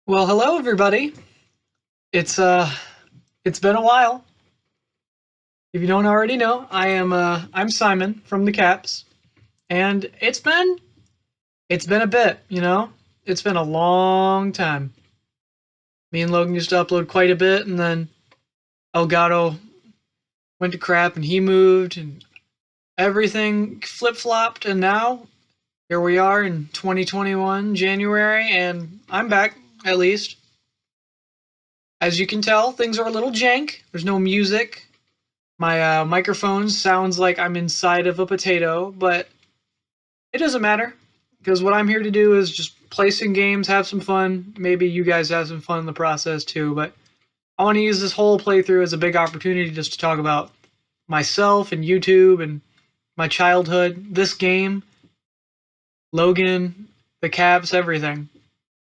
Well, hello everybody. It's uh it's been a while. If you don't already know, I'm Simon from the Caps, and it's been a bit, you know? It's been a long time. Me and Logan used to upload quite a bit, and then Elgato went to crap and he moved and everything flip-flopped, and now here we are in 2021 January, and I'm back at least. As you can tell, things are a little jank. There's no music. My microphone sounds like I'm inside of a potato, but it doesn't matter because what I'm here to do is just play some games, have some fun. Maybe you guys have some fun in the process too, but I want to use this whole playthrough as a big opportunity just to talk about myself and YouTube and my childhood, this game, Logan, the Caps, everything.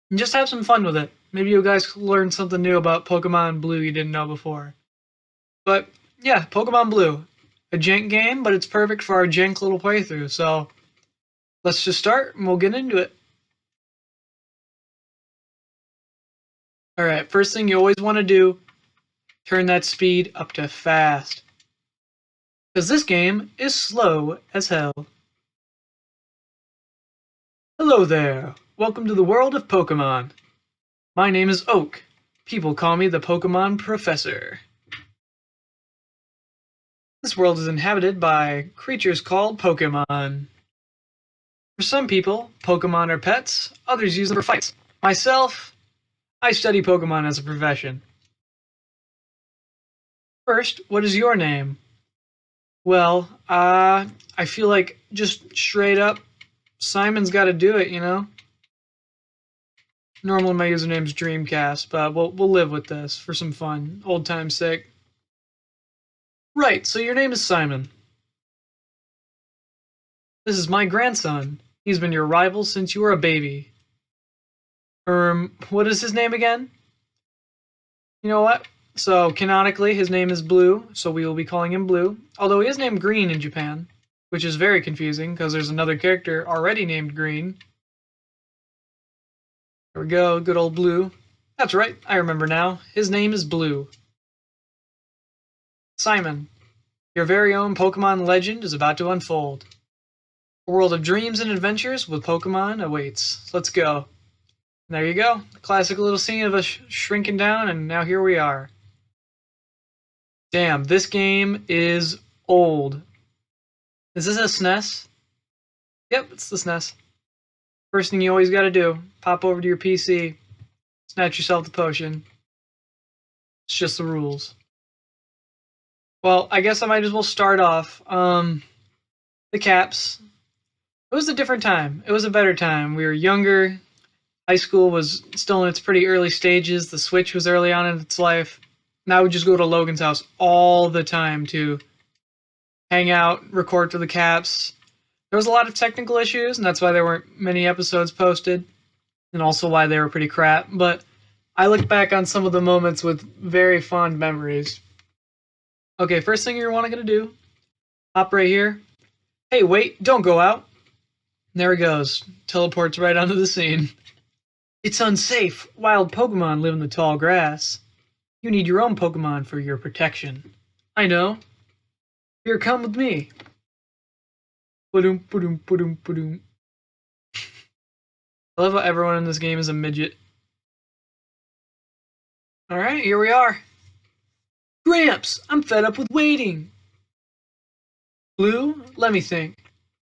And just have some fun with it. Maybe you guys learn something new about Pokemon Blue you didn't know before. But yeah, Pokemon Blue. A jank game, but it's perfect for our jank little playthrough. So let's just start and we'll get into it. Alright, first thing you always want to do, turn that speed up to fast. Because this game is slow as hell. Hello there. Welcome to the world of Pokemon. My name is Oak. People call me the Pokemon Professor. This world is inhabited by creatures called Pokemon. For some people, Pokemon are pets, others use them for fights. Myself, I study Pokemon as a profession. First, what is your name? Well, I feel like just straight up, Simon's gotta do it, you know? Normally my username's Dreamcast, but we'll live with this for some fun, old time's sake. Right, so your name is Simon. This is my grandson. He's been your rival since you were a baby. What is his name again? You know what? So, canonically, his name is Blue, so we will be calling him Blue. Although he is named Green in Japan, which is very confusing, because there's another character already named Green. There we go, good old Blue. That's right, I remember now. His name is Blue. Simon, your very own Pokemon legend is about to unfold. A world of dreams and adventures with Pokemon awaits. Let's go. And there you go. Classic little scene of us shrinking down, and now here we are. Damn, this game is old. Is this a SNES? Yep, it's the SNES. First thing you always gotta do, pop over to your PC, snatch yourself the potion. It's just the rules. Well, I guess I might as well start off. The Caps. It was a different time. It was a better time. We were younger. High school was still in its pretty early stages. The Switch was early on in its life. And I would just go to Logan's house all the time to hang out, record for the Caps. There was a lot of technical issues, and that's why there weren't many episodes posted, and also why they were pretty crap. But I look back on some of the moments with very fond memories. Okay, first thing you're gonna do, hop right here. Hey, wait, don't go out. There he goes. Teleports right onto the scene. It's unsafe. Wild Pokemon live in the tall grass. You need your own Pokemon for your protection. I know. Here, come with me. Ba-doom, ba-doom, ba-doom, ba-doom. I love how everyone in this game is a midget. Alright, here we are. Gramps, I'm fed up with waiting. Blue, let me think.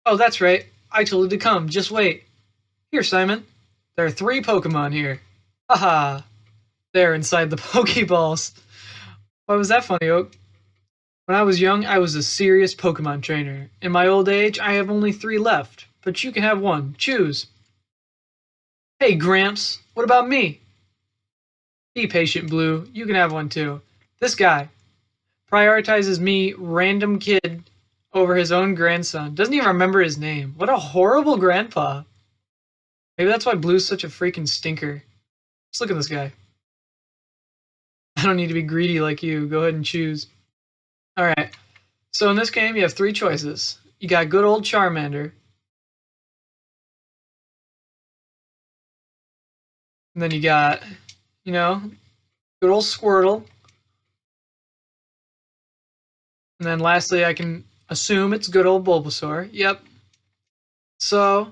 Oh, that's right. I told you to come. Just wait. Here, Simon. There are 3 Pokemon here. Haha. They're inside the Pokeballs. Why was that funny, Oak? When I was young, I was a serious Pokemon trainer. In my old age, I have only 3 left, but you can have 1. Choose. Hey, Gramps, what about me? Be patient, Blue. You can have 1 too. This guy prioritizes me, random kid, over his own grandson. Doesn't even remember his name. What a horrible grandpa. Maybe that's why Blue's such a freaking stinker. Just look at this guy. I don't need to be greedy like you. Go ahead and choose. Alright. So in this game, you have 3 choices. You got good old Charmander. And then you got You know, good old Squirtle. And then lastly, I can assume it's good old Bulbasaur. Yep. So,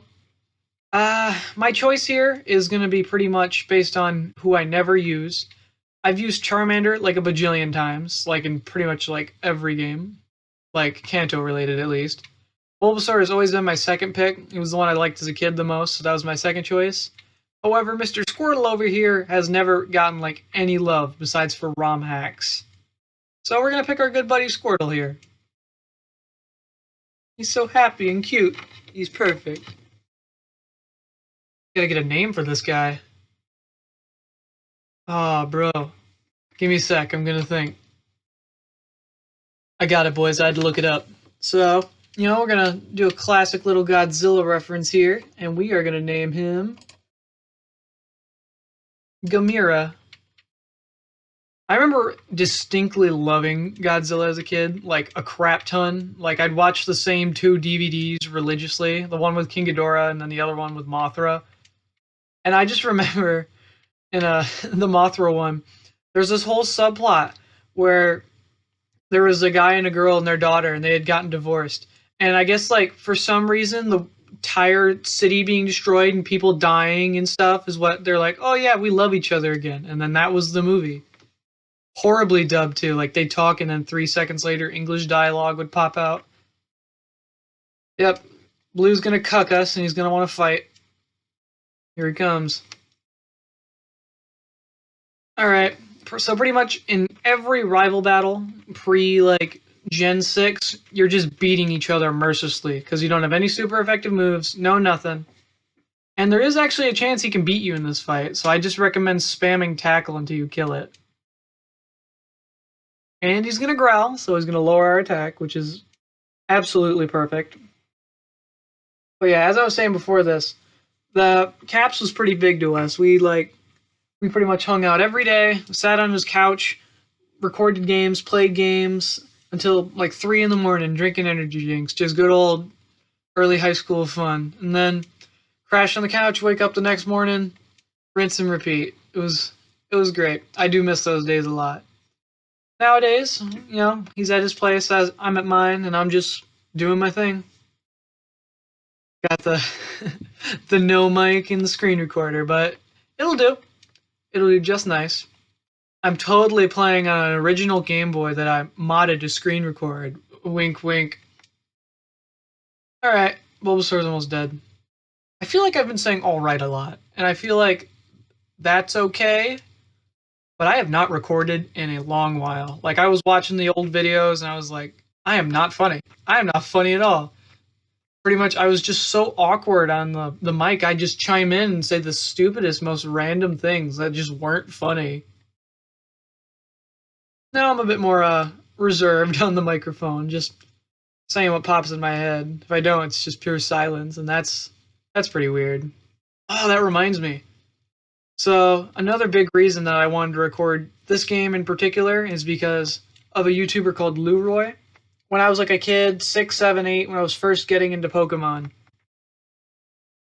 my choice here is going to be pretty much based on who I never use. I've used Charmander like a bajillion times, like in pretty much like every game, like Kanto related at least. Bulbasaur has always been my second pick. He was the one I liked as a kid the most, so that was my second choice. However, Mr. Squirtle over here has never gotten like any love besides for ROM hacks. So we're gonna pick our good buddy Squirtle here. He's so happy and cute. He's perfect. Gotta get a name for this guy. Oh, bro. Give me a sec, I'm gonna think. I got it, boys. I had to look it up. So, we're gonna do a classic little Godzilla reference here, and we are gonna name him Gamera. I remember distinctly loving Godzilla as a kid, like a crap ton. Like I'd watch the same 2 DVDs religiously, the one with King Ghidorah and then the other one with Mothra. And I just remember in the Mothra one, there's this whole subplot where there was a guy and a girl and their daughter, and they had gotten divorced. And I guess like for some reason the entire city being destroyed and people dying and stuff is what they're like, oh yeah, we love each other again. And then that was the movie. Horribly dubbed too. Like they'd talk and then 3 seconds later English dialogue would pop out. Yep. Blue's gonna cuck us and he's gonna want to fight. Here he comes. Alright. So pretty much in every rival battle, pre like Gen 6, you're just beating each other mercilessly because you don't have any super effective moves, no nothing. And there is actually a chance he can beat you in this fight, so I just recommend spamming tackle until you kill it. And he's going to growl, so he's going to lower our attack, which is absolutely perfect. But yeah, as I was saying before this, the Caps was pretty big to us. We pretty much hung out every day, sat on his couch, recorded games, played games until like 3 in the morning, drinking energy drinks. Just good old early high school fun. And then crash on the couch, wake up the next morning, rinse and repeat. It was great. I do miss those days a lot. Nowadays, he's at his place, as I'm at mine, and I'm just doing my thing. Got the the no mic and the screen recorder, but it'll do. It'll do just nice. I'm totally playing on an original Game Boy that I modded to screen record. Wink, wink. Alright, Bulbasaur's almost dead. I feel like I've been saying alright a lot, and I feel like that's okay, but I have not recorded in a long while. Like, I was watching the old videos, and I was like, I am not funny. I am not funny at all. Pretty much, I was just so awkward on the mic, I'd just chime in and say the stupidest, most random things that just weren't funny. Now I'm a bit more reserved on the microphone, just saying what pops in my head. If I don't, it's just pure silence, and that's pretty weird. Oh, that reminds me. So another big reason that I wanted to record this game in particular is because of a YouTuber called Leroy. When I was like a kid, 6, 7, 8, when I was first getting into Pokemon,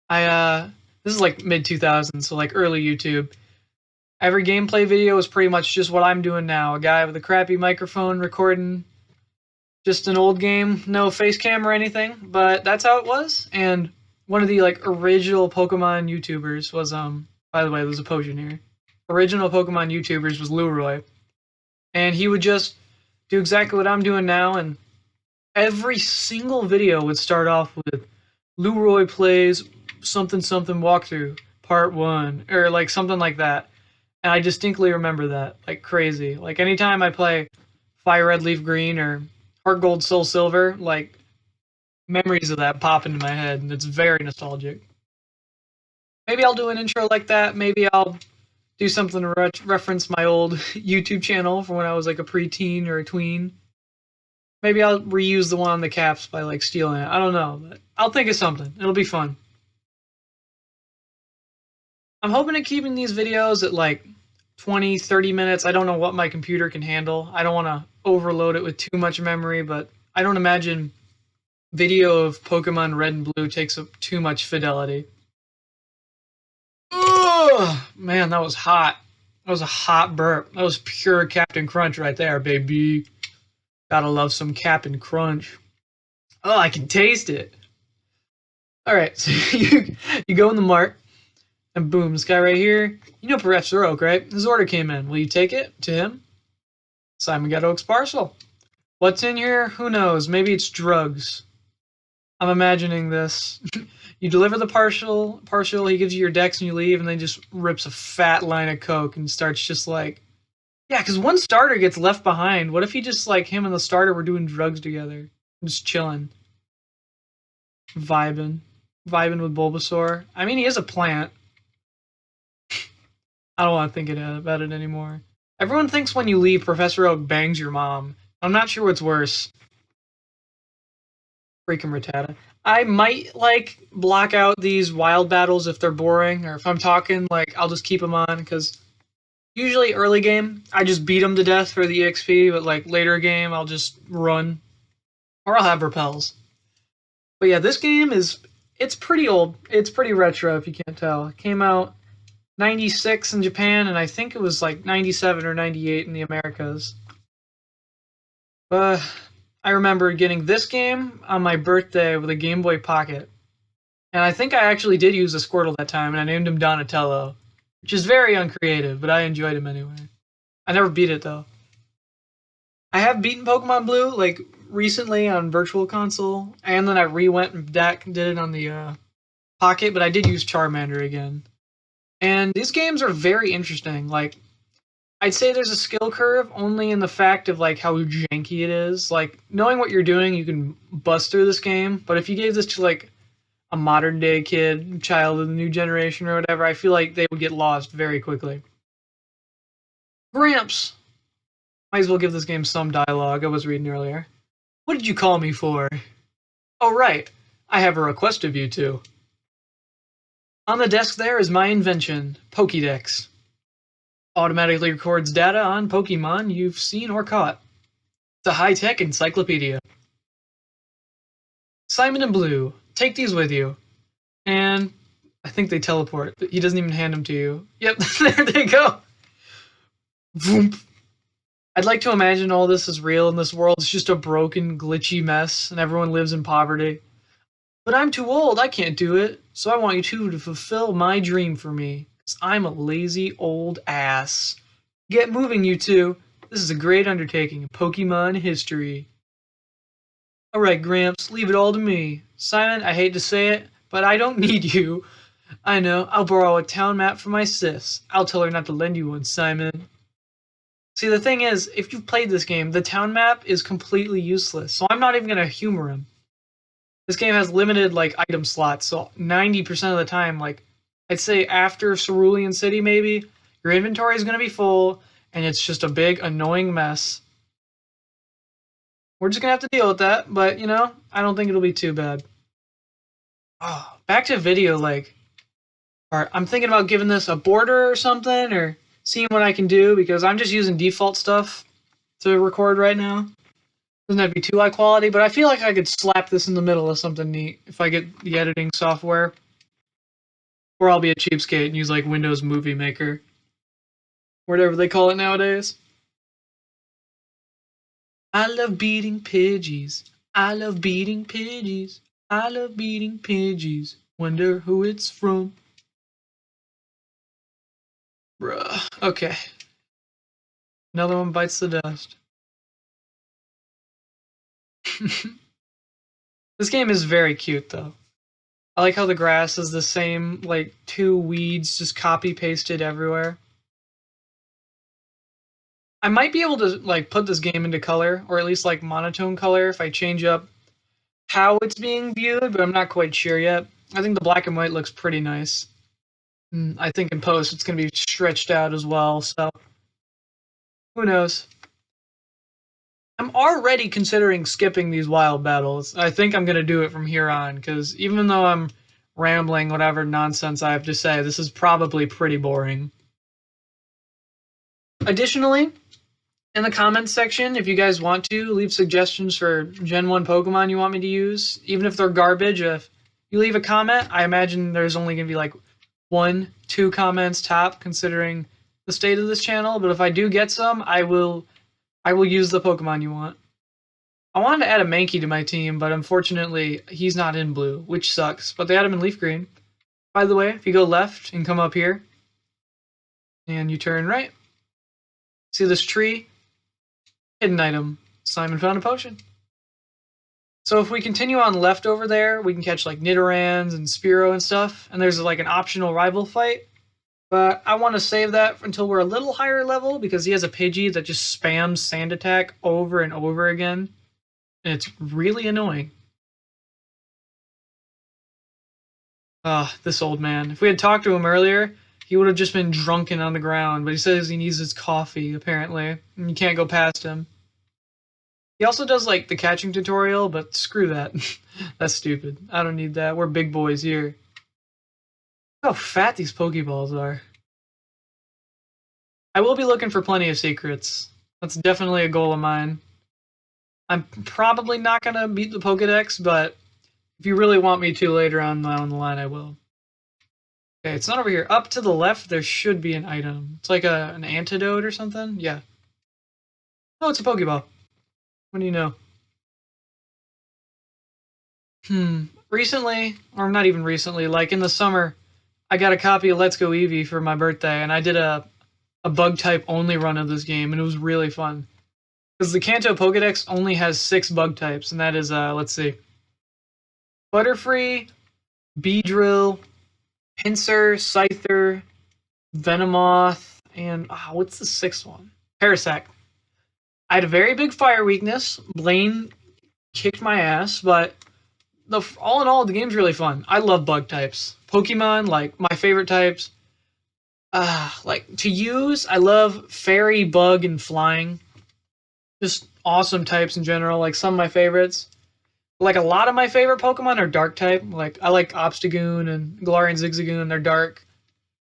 this is like mid 2000s, so like early YouTube. Every gameplay video was pretty much just what I'm doing now. A guy with a crappy microphone recording just an old game, no face cam or anything, but that's how it was. And one of the like original Pokemon YouTubers was by the way, there's a potion here. Original Pokemon YouTubers was Leroy. And he would just do exactly what I'm doing now, and every single video would start off with Leroy plays something something walkthrough part 1 or like something like that. And I distinctly remember that like crazy. Like anytime I play Fire Red Leaf Green or Heart Gold Soul Silver, like memories of that pop into my head, and it's very nostalgic. Maybe I'll do an intro like that. Maybe I'll do something to reference my old YouTube channel from when I was like a preteen or a tween. Maybe I'll reuse the one on the Caps by like stealing it. I don't know, but I'll think of something. It'll be fun. I'm hoping at keeping these videos at like 20, 30 minutes. I don't know what my computer can handle. I don't want to overload it with too much memory, but I don't imagine video of Pokemon Red and Blue takes up too much fidelity. Ugh, man, that was hot. That was a hot burp. That was pure Captain Crunch right there, baby. Gotta love some Captain Crunch. Oh, I can taste it. Alright, so you go in the mart, and boom, this guy right here, you know Professor Oak, right? His order came in. Will you take it to him? Simon got Oak's parcel. What's in here? Who knows? Maybe it's drugs. I'm imagining this. You deliver the partial, he gives you your decks and you leave, and then just rips a fat line of coke and starts just like, yeah, because one starter gets left behind. What if he just like him and the starter were doing drugs together, just chilling, vibing with Bulbasaur. I mean, he is a plant. I don't want to think about it anymore. Everyone thinks when you leave, Professor Oak bangs your mom. I'm not sure what's worse. Freaking Rattata. I might like block out these wild battles if they're boring, or if I'm talking, like I'll just keep them on, because usually early game I just beat them to death for the EXP, but like later game I'll just run, or I'll have repels. But yeah, this game it's pretty old. It's pretty retro if you can't tell. It came out 96 in Japan, and I think it was like 97 or 98 in the Americas. I remember getting this game on my birthday with a Game Boy Pocket. And I think I actually did use a Squirtle that time, and I named him Donatello, which is very uncreative, but I enjoyed him anyway. I never beat it, though. I have beaten Pokemon Blue, like, recently on Virtual Console, and then I re-went back and did it on the Pocket, but I did use Charmander again. And these games are very interesting. Like, I'd say there's a skill curve only in the fact of like how janky it is. Like, knowing what you're doing, you can bust through this game. But if you gave this to like a modern day kid, child of the new generation or whatever, I feel like they would get lost very quickly. Gramps! Might as well give this game some dialogue I was reading earlier. What did you call me for? Oh, right. I have a request of you two. On the desk there is my invention, Pokédex. Automatically records data on Pokemon you've seen or caught. It's a high-tech encyclopedia. Simon and Blue, take these with you. And I think they teleport. He doesn't even hand them to you. Yep, there they go. Voomp. I'd like to imagine all this is real and this world's just a broken, glitchy mess and everyone lives in poverty. But I'm too old, I can't do it. So I want you two to fulfill my dream for me. I'm a lazy old ass. Get moving, you two. This is a great undertaking in Pokemon history. Alright, Gramps, leave it all to me. Simon, I hate to say it, but I don't need you. I know, I'll borrow a town map from my sis. I'll tell her not to lend you one, Simon. See, the thing is, if you've played this game, the town map is completely useless, so I'm not even going to humor him. This game has limited, like, item slots, so 90% of the time, like, I'd say after Cerulean City, maybe, your inventory is going to be full, and it's just a big, annoying mess. We're just going to have to deal with that, but, you know, I don't think it'll be too bad. Oh, back to video, like, alright, I'm thinking about giving this a border or something, or seeing what I can do, because I'm just using default stuff to record right now. Doesn't have to be too high quality, but I feel like I could slap this in the middle of something neat if I get the editing software. Or I'll be a cheapskate and use like Windows Movie Maker. Whatever they call it nowadays. I love beating Pidgeys. I love beating Pidgeys. I love beating Pidgeys. Wonder who it's from. Bruh. Okay. Another one bites the dust. This game is very cute though. I like how the grass is the same, like, two weeds just copy-pasted everywhere. I might be able to, like, put this game into color, or at least, like, monotone color if I change up how it's being viewed, but I'm not quite sure yet. I think the black and white looks pretty nice. I think in post it's going to be stretched out as well, so who knows. I'm already considering skipping these wild battles. I think I'm going to do it from here on, because even though I'm rambling whatever nonsense I have to say, this is probably pretty boring. Additionally, in the comments section, if you guys want to, leave suggestions for Gen 1 Pokemon you want me to use. Even if they're garbage, if you leave a comment, I imagine there's only going to be like 1, 2 comments top, considering the state of this channel, but if I do get some, I will use the Pokemon you want. I wanted to add a Mankey to my team, but unfortunately, he's not in blue, which sucks. But they had him in leaf green. By the way, if you go left and come up here, and you turn right, see this tree? Hidden item. Simon found a potion. So if we continue on left over there, we can catch like Nidorans and Spearow and stuff, and there's like an optional rival fight. But I want to save that until we're a little higher level because he has a Pidgey that just spams Sand Attack over and over again. And it's really annoying. This old man. If we had talked to him earlier, he would have just been drunken on the ground, but he says he needs his coffee, apparently. And you can't go past him. He also does, like, the catching tutorial, but screw that. That's stupid. I don't need that. We're big boys here. Look how fat these Pokeballs are. I will be looking for plenty of secrets. That's definitely a goal of mine. I'm probably not going to beat the Pokedex, but if you really want me to later on down the line, I will. Okay, it's not over here. Up to the left, there should be an item. It's like an antidote or something? Yeah. Oh, it's a Pokeball. What do you know? Recently, or not even recently, like in the summer, I got a copy of Let's Go Eevee for my birthday, and I did a bug-type only run of this game, and it was really fun. Because the Kanto Pokedex only has 6 bug types, and that is, let's see. Butterfree, Beedrill, Pinsir, Scyther, Venomoth, and what's the 6th one? Parasect. I had a very big fire weakness. Blaine kicked my ass, but all in all, the game's really fun. I love bug types. Pokemon, like, my favorite types. Like, to use, I love Fairy, Bug, and Flying. Just awesome types in general, like some of my favorites. Like, a lot of my favorite Pokemon are dark type. Like, I like Obstagoon and Galarian Zigzagoon, they're dark.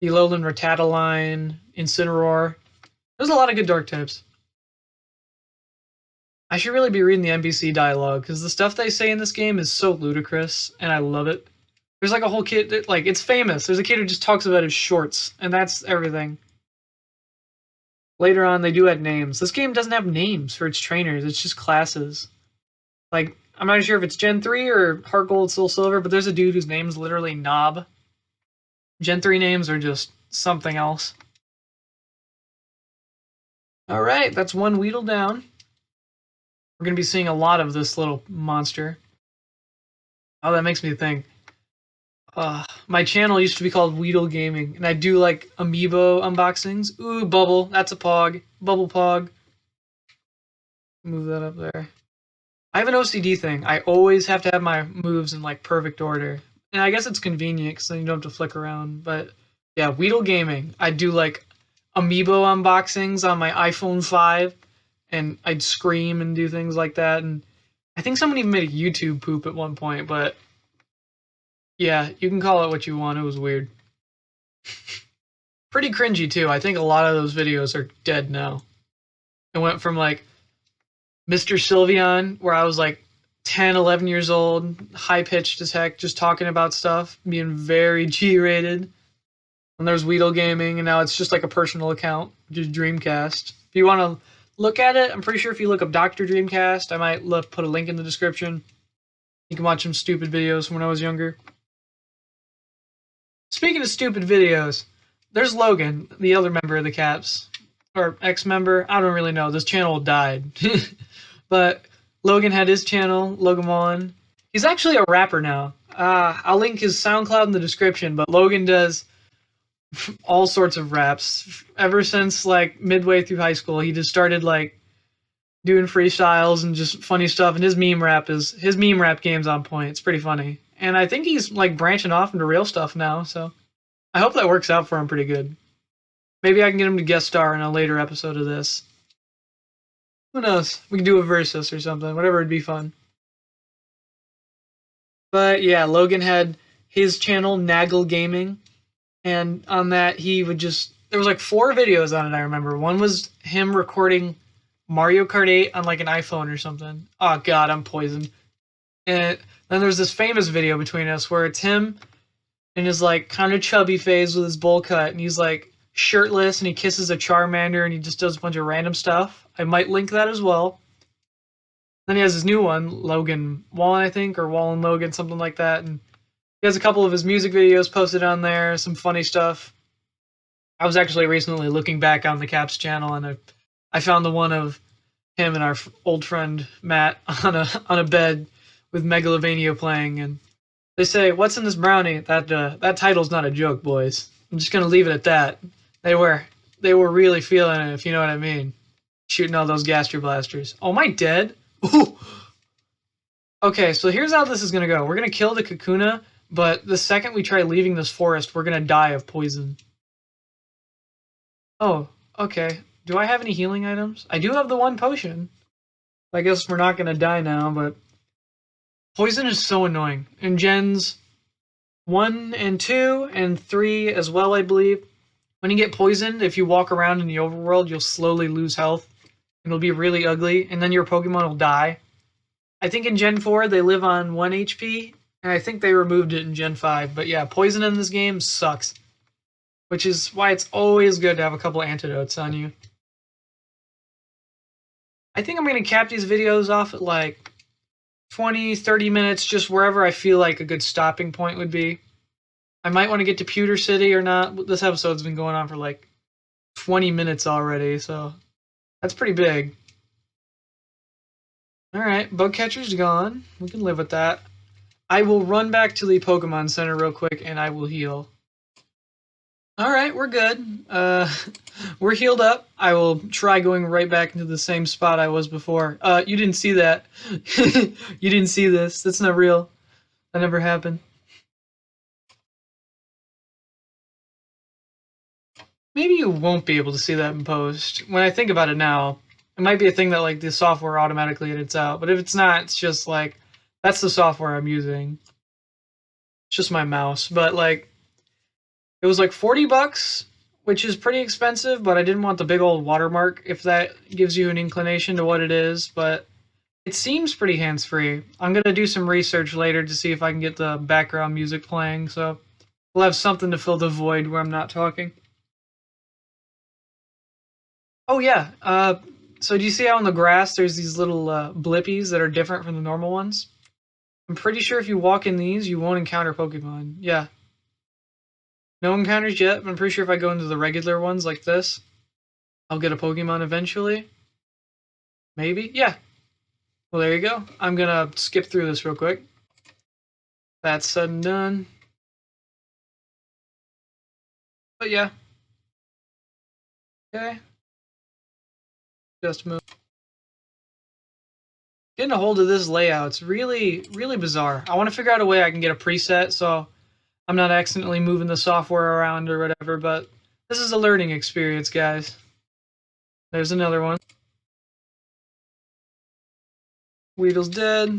The Alolan Ratataline, Incineroar. There's a lot of good dark types. I should really be reading the NPC dialogue, because the stuff they say in this game is so ludicrous, and I love it. There's like a whole kid, that, like, it's famous. There's a kid who just talks about his shorts, and that's everything. Later on, they do add names. This game doesn't have names for its trainers, it's just classes. Like, I'm not sure if it's Gen 3 or Heart Gold, Soul Silver, but there's a dude whose name's literally Knob. Gen 3 names are just something else. Alright, that's one Weedle down. We're going to be seeing a lot of this little monster. Oh, that makes me think. My channel used to be called Weedle Gaming, and I do like amiibo unboxings. Ooh, Bubble. That's a Pog. Bubble Pog. Move that up there. I have an OCD thing. I always have to have my moves in like perfect order. And I guess it's convenient because then you don't have to flick around. But yeah, Weedle Gaming. I do like amiibo unboxings on my iPhone 5. And I'd scream and do things like that. And I think someone even made a YouTube poop at one point. But yeah, you can call it what you want. It was weird. Pretty cringy too. I think a lot of those videos are dead now. It went from like Mr. Sylveon, where I was like 10, 11 years old, high-pitched as heck, just talking about stuff, being very G-rated. And there's Weedle Gaming, and now it's just like a personal account, just Dreamcast. If you want to look at it, I'm pretty sure if you look up Dr. Dreamcast, I might put a link in the description. You can watch some stupid videos from when I was younger. Speaking of stupid videos, there's Logan, the other member of the Caps. Or ex-member, I don't really know. This channel died. But Logan had his channel, Logan Wallen. He's actually a rapper now. I'll link his SoundCloud in the description, but Logan does all sorts of raps. Ever since like midway through high school, he just started like doing freestyles and just funny stuff. And his meme rap game's on point. It's pretty funny. And I think he's like branching off into real stuff now, so I hope that works out for him pretty good. Maybe I can get him to guest star in a later episode of this. Who knows? We can do a versus or something. Whatever would be fun. But yeah, Logan had his channel, Naggle Gaming. And on that, he would just... There was like 4 videos on it, I remember. One was him recording Mario Kart 8 on like an iPhone or something. Oh god, I'm poisoned. And then there's this famous video between us where it's him in his like kind of chubby phase with his bowl cut. And he's like shirtless and he kisses a Charmander and he just does a bunch of random stuff. I might link that as well. Then he has his new one, Logan Wallen, I think, or Wallen Logan, something like that. And he has a couple of his music videos posted on there, some funny stuff. I was actually recently looking back on the Caps channel, and I found the one of him and our old friend Matt on a bed with Megalovania playing, and they say, "What's in this brownie?" That title's not a joke, boys. I'm just gonna leave it at that. They were really feeling it, if you know what I mean. Shooting all those Gaster blasters. Oh, am I dead? Ooh. Okay, so here's how this is gonna go. We're gonna kill the Kakuna, but the second we try leaving this forest, we're gonna die of poison. Oh, okay. Do I have any healing items? I do have the one potion. I guess we're not gonna die now, but poison is so annoying. In Gens 1 and 2 and 3 as well, I believe. When you get poisoned, if you walk around in the overworld, you'll slowly lose health. It'll be really ugly, and then your Pokemon will die. I think in Gen 4 they live on 1 HP, and I think they removed it in Gen 5. But yeah, poison in this game sucks. Which is why it's always good to have a couple antidotes on you. I think I'm going to cap these videos off at like 20, 30 minutes, just wherever I feel like a good stopping point would be. I might want to get to Pewter City or not. This episode's been going on for like 20 minutes already, so that's pretty big. Alright, bug catcher's gone. We can live with that. I will run back to the Pokemon Center real quick and I will heal. Alright, we're good. We're healed up. I will try going right back into the same spot I was before. You didn't see that. You didn't see this. That's not real. That never happened. Maybe you won't be able to see that in post. When I think about it now, it might be a thing that like the software automatically edits out. But if it's not, it's just like that's the software I'm using. It's just my mouse. But like it was like $40, which is pretty expensive, but I didn't want the big old watermark if that gives you an inclination to what it is, but it seems pretty hands-free. I'm going to do some research later to see if I can get the background music playing, so we'll have something to fill the void where I'm not talking. Oh yeah, so do you see how on the grass there's these little blippies that are different from the normal ones? I'm pretty sure if you walk in these, you won't encounter Pokemon. Yeah. No encounters yet, but I'm pretty sure if I go into the regular ones like this, I'll get a Pokemon eventually. Maybe? Yeah. Well, there you go. I'm gonna skip through this real quick. That's said and done. But yeah. Okay. Just move. Getting a hold of this layout's really, really bizarre. I want to figure out a way I can get a preset so I'm not accidentally moving the software around or whatever, but this is a learning experience, guys. There's another one. Weedle's dead.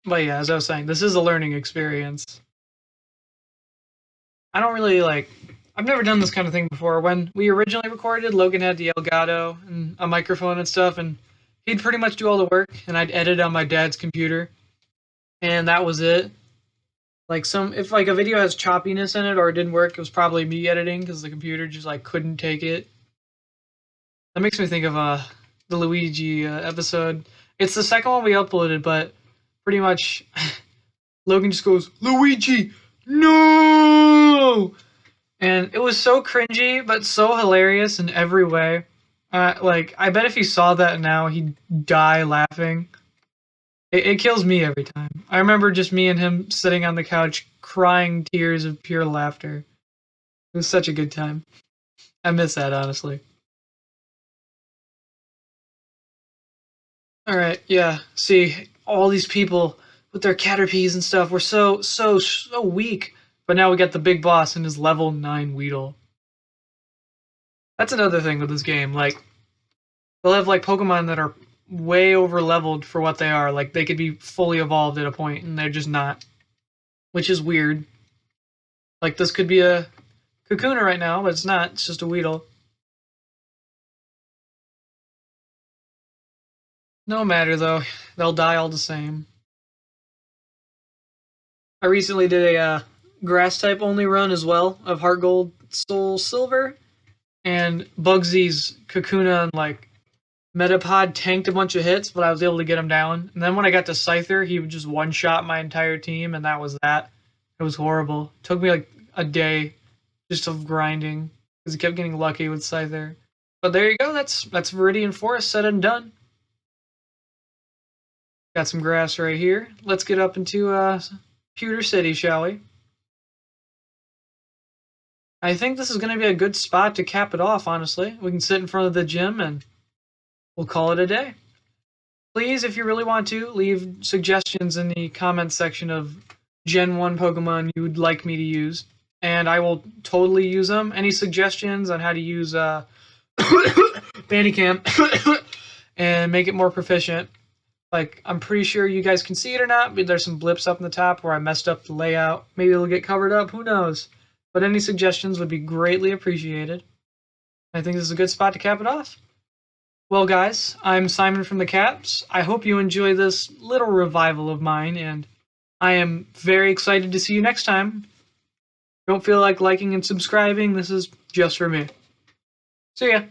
But yeah, as I was saying, this is a learning experience. I don't really like. I've never done this kind of thing before. When we originally recorded, Logan had the Elgato and a microphone and stuff, and he'd pretty much do all the work, and I'd edit on my dad's computer, and that was it. Like if like a video has choppiness in it or it didn't work, it was probably me editing because the computer just like couldn't take it. That makes me think of the Luigi episode. It's the second one we uploaded, but pretty much Logan just goes, "Luigi, no!" And it was so cringy, but so hilarious in every way. Like, I bet if he saw that now, he'd die laughing. It kills me every time. I remember just me and him sitting on the couch, crying tears of pure laughter. It was such a good time. I miss that, honestly. Alright, yeah. See, all these people with their Caterpies and stuff were so weak. But now we got the big boss and his level 9 Weedle. That's another thing with this game. Like, they'll have like Pokemon that are way over leveled for what they are. Like they could be fully evolved at a point and they're just not. Which is weird. Like this could be a Kakuna right now, but it's not. It's just a Weedle. No matter though. They'll die all the same. I recently did a grass type only run as well of Heart Gold, Soul Silver, and Bugsy's Kakuna and like Metapod tanked a bunch of hits, but I was able to get him down. And then when I got to Scyther, he would just one-shot my entire team, and that was that. It was horrible. It took me like a day just of grinding because he kept getting lucky with Scyther. But there you go. That's Viridian Forest said and done. Got some grass right here. Let's get up into Pewter City, shall we? I think this is going to be a good spot to cap it off, honestly. We can sit in front of the gym and we'll call it a day. Please, if you really want to, leave suggestions in the comments section of Gen 1 Pokemon you would like me to use, and I will totally use them. Any suggestions on how to use Bandicam and make it more proficient? Like, I'm pretty sure you guys can see it or not, but there's some blips up in the top where I messed up the layout. Maybe it'll get covered up, who knows? But any suggestions would be greatly appreciated. I think this is a good spot to cap it off. Well, guys, I'm Simon from the Caps. I hope you enjoy this little revival of mine, and I am very excited to see you next time. Don't feel like liking and subscribing, this is just for me. See ya.